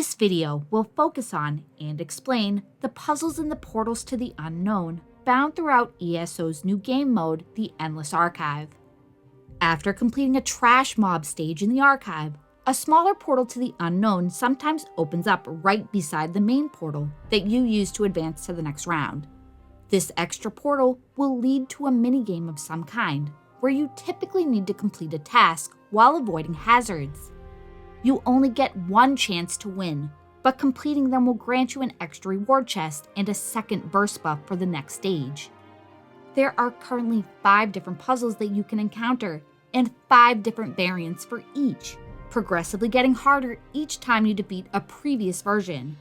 This video will focus on and explain the puzzles in the portals to the unknown found throughout ESO's new game mode, the Endless Archive. After completing a trash mob stage in the archive, a smaller portal to the unknown sometimes opens up right beside the main portal that you use to advance to the next round. This extra portal will lead to a minigame of some kind, where you typically need to complete a task while avoiding hazards. You only get one chance to win, but completing them will grant you an extra reward chest and a second burst buff for the next stage. There are currently 5 different puzzles that you can encounter, and 5 different variants for each, progressively getting harder each time you defeat a previous version.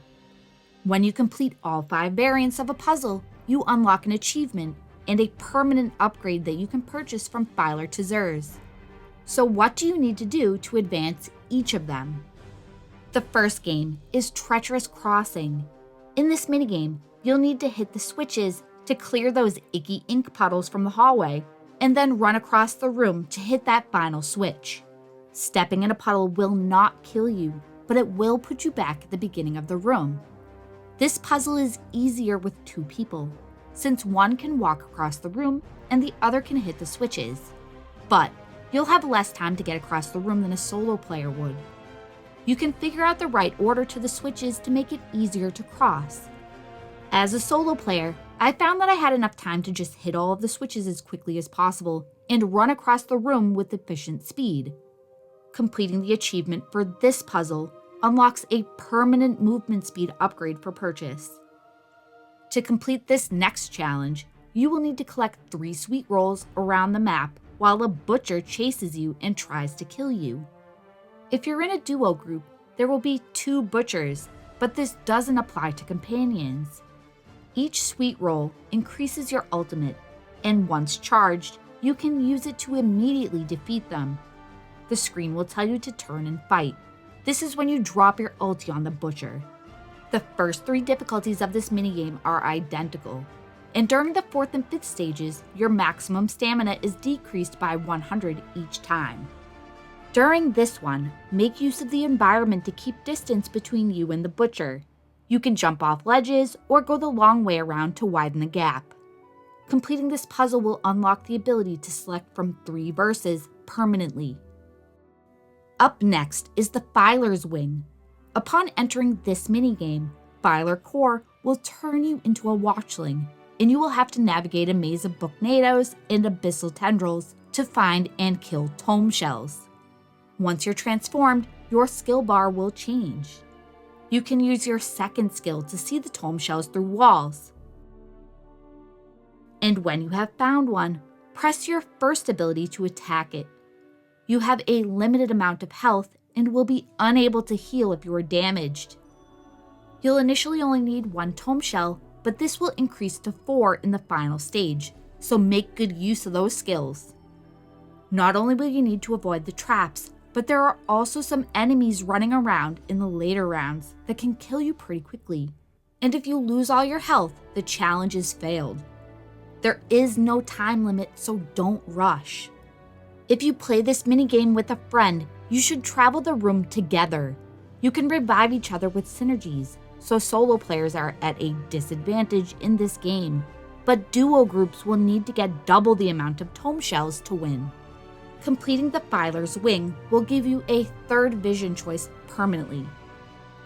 When you complete all 5 variants of a puzzle, you unlock an achievement and a permanent upgrade that you can purchase from Filer to Zers. So what do you need to do to advance each of them? The first game is Treacherous Crossing. In this minigame, you'll need to hit the switches to clear those icky ink puddles from the hallway, and then run across the room to hit that final switch. Stepping in a puddle will not kill you, but it will put you back at the beginning of the room. This puzzle is easier with 2 people, since one can walk across the room and the other can hit the switches. But you'll have less time to get across the room than a solo player would. You can figure out the right order to the switches to make it easier to cross. As a solo player, I found that I had enough time to just hit all of the switches as quickly as possible and run across the room with efficient speed. Completing the achievement for this puzzle unlocks a permanent movement speed upgrade for purchase. To complete this next challenge, you will need to collect 3 sweet rolls around the map while a butcher chases you and tries to kill you. If you're in a duo group, there will be 2 butchers, but this doesn't apply to companions. Each sweet roll increases your ultimate, and once charged, you can use it to immediately defeat them. The screen will tell you to turn and fight. This is when you drop your ulti on the butcher. The first 3 difficulties of this minigame are identical, and during the 4th and 5th stages, your maximum stamina is decreased by 100 each time. During this one, make use of the environment to keep distance between you and the butcher. You can jump off ledges or go the long way around to widen the gap. Completing this puzzle will unlock the ability to select from 3 verses permanently. Up next is the Filer's Wing. Upon entering this minigame, Filer Core will turn you into a watchling, and you will have to navigate a maze of booknados and abyssal tendrils to find and kill tome shells. Once you're transformed, your skill bar will change. You can use your second skill to see the tome shells through walls. And when you have found one, press your first ability to attack it. You have a limited amount of health and will be unable to heal if you are damaged. You'll initially only need 1 tome shell, but this will increase to 4 in the final stage, so make good use of those skills. Not only will you need to avoid the traps, but there are also some enemies running around in the later rounds that can kill you pretty quickly. And if you lose all your health, the challenge is failed. There is no time limit, so don't rush. If you play this minigame with a friend, you should travel the room together. You can revive each other with synergies, so solo players are at a disadvantage in this game, but duo groups will need to get double the amount of tome shells to win. Completing the Filer's Wing will give you a 3rd vision choice permanently.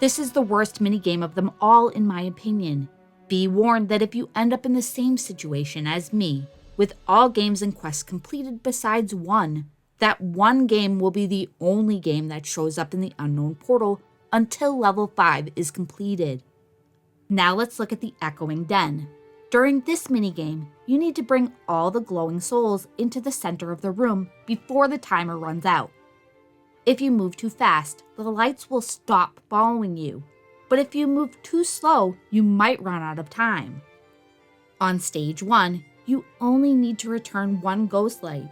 This is the worst minigame of them all in my opinion. Be warned that if you end up in the same situation as me, with all games and quests completed besides one, that one game will be the only game that shows up in the unknown portal until level 5 is completed. Now let's look at the Echoing Den. During this minigame, you need to bring all the glowing souls into the center of the room before the timer runs out. If you move too fast, the lights will stop following you, but if you move too slow, you might run out of time. On stage 1, you only need to return 1 ghost light,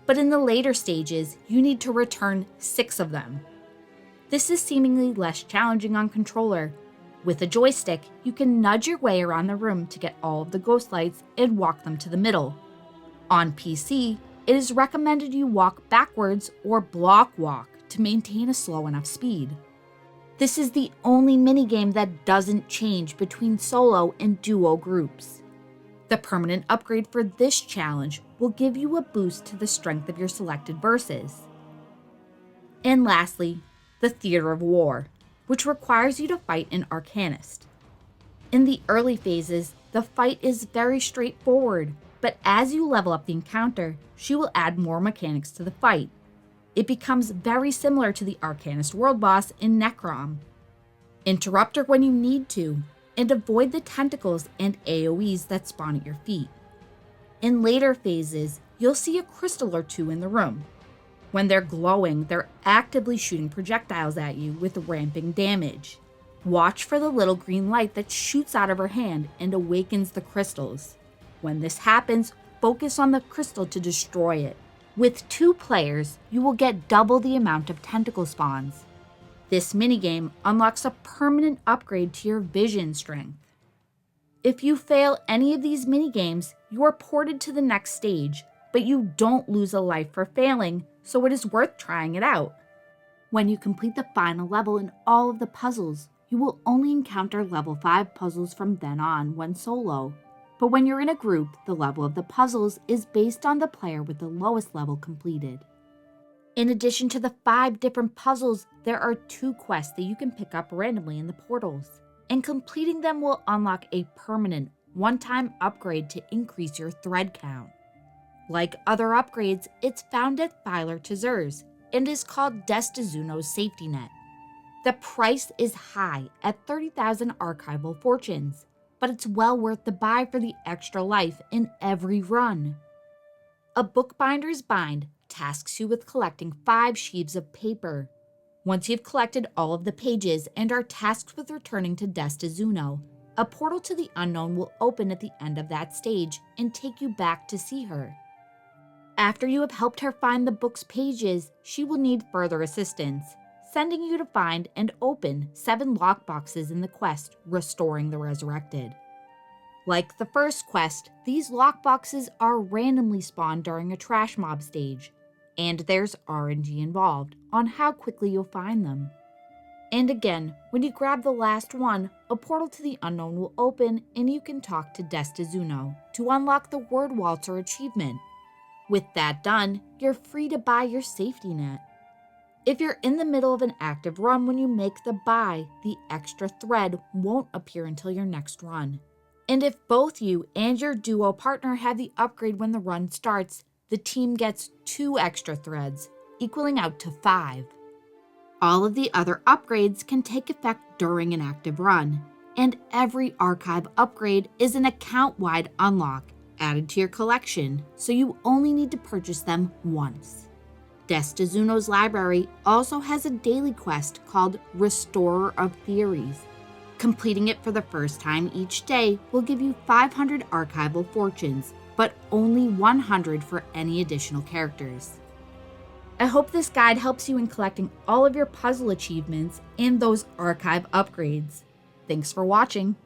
but in the later stages, you need to return 6 of them. This is seemingly less challenging on controller. With a joystick, you can nudge your way around the room to get all of the ghost lights and walk them to the middle. On PC, it is recommended you walk backwards or block walk to maintain a slow enough speed. This is the only minigame that doesn't change between solo and duo groups. The permanent upgrade for this challenge will give you a boost to the strength of your selected verses. And lastly, the Theater of War, which requires you to fight an Arcanist. In the early phases, the fight is very straightforward, but as you level up the encounter, she will add more mechanics to the fight. It becomes very similar to the Arcanist world boss in Necrom. Interrupt her when you need to, and avoid the tentacles and AoEs that spawn at your feet. In later phases, you'll see a crystal or two in the room. When they're glowing, they're actively shooting projectiles at you with ramping damage. Watch for the little green light that shoots out of her hand and awakens the crystals. When this happens, focus on the crystal to destroy it. With 2 players, you will get double the amount of tentacle spawns. This minigame unlocks a permanent upgrade to your vision strength. If you fail any of these minigames, you are ported to the next stage, but you don't lose a life for failing, so it is worth trying it out. When you complete the final level in all of the puzzles, you will only encounter level 5 puzzles from then on when solo. But when you're in a group, the level of the puzzles is based on the player with the lowest level completed. In addition to the 5 different puzzles, there are 2 quests that you can pick up randomly in the portals, and completing them will unlock a permanent, one-time upgrade to increase your thread count. Like other upgrades, it's found at Filer to Zers, and is called Destozuno's safety net. The price is high at 30,000 archival fortunes, but it's well worth the buy for the extra life in every run. A Bookbinder's Bind tasks you with collecting 5 sheaves of paper. Once you've collected all of the pages and are tasked with returning to Destozuno, a portal to the unknown will open at the end of that stage and take you back to see her. After you have helped her find the book's pages, she will need further assistance, sending you to find and open 7 lockboxes in the quest, Restoring the Resurrected. Like the first quest, these lockboxes are randomly spawned during a trash mob stage, and there's RNG involved on how quickly you'll find them. And again, when you grab the last one, a portal to the unknown will open and you can talk to Destozuno to unlock the Word Waltzer achievement. With that done, you're free to buy your safety net. If you're in the middle of an active run when you make the buy, the extra thread won't appear until your next run. And if both you and your duo partner have the upgrade when the run starts, the team gets 2 extra threads, equaling out to 5. All of the other upgrades can take effect during an active run, and every archive upgrade is an account-wide unlock added to your collection, so you only need to purchase them once. Destozuno's library also has a daily quest called Restorer of Theories. Completing it for the first time each day will give you 500 archival fortunes, but only 100 for any additional characters. I hope this guide helps you in collecting all of your puzzle achievements and those archive upgrades. Thanks for watching.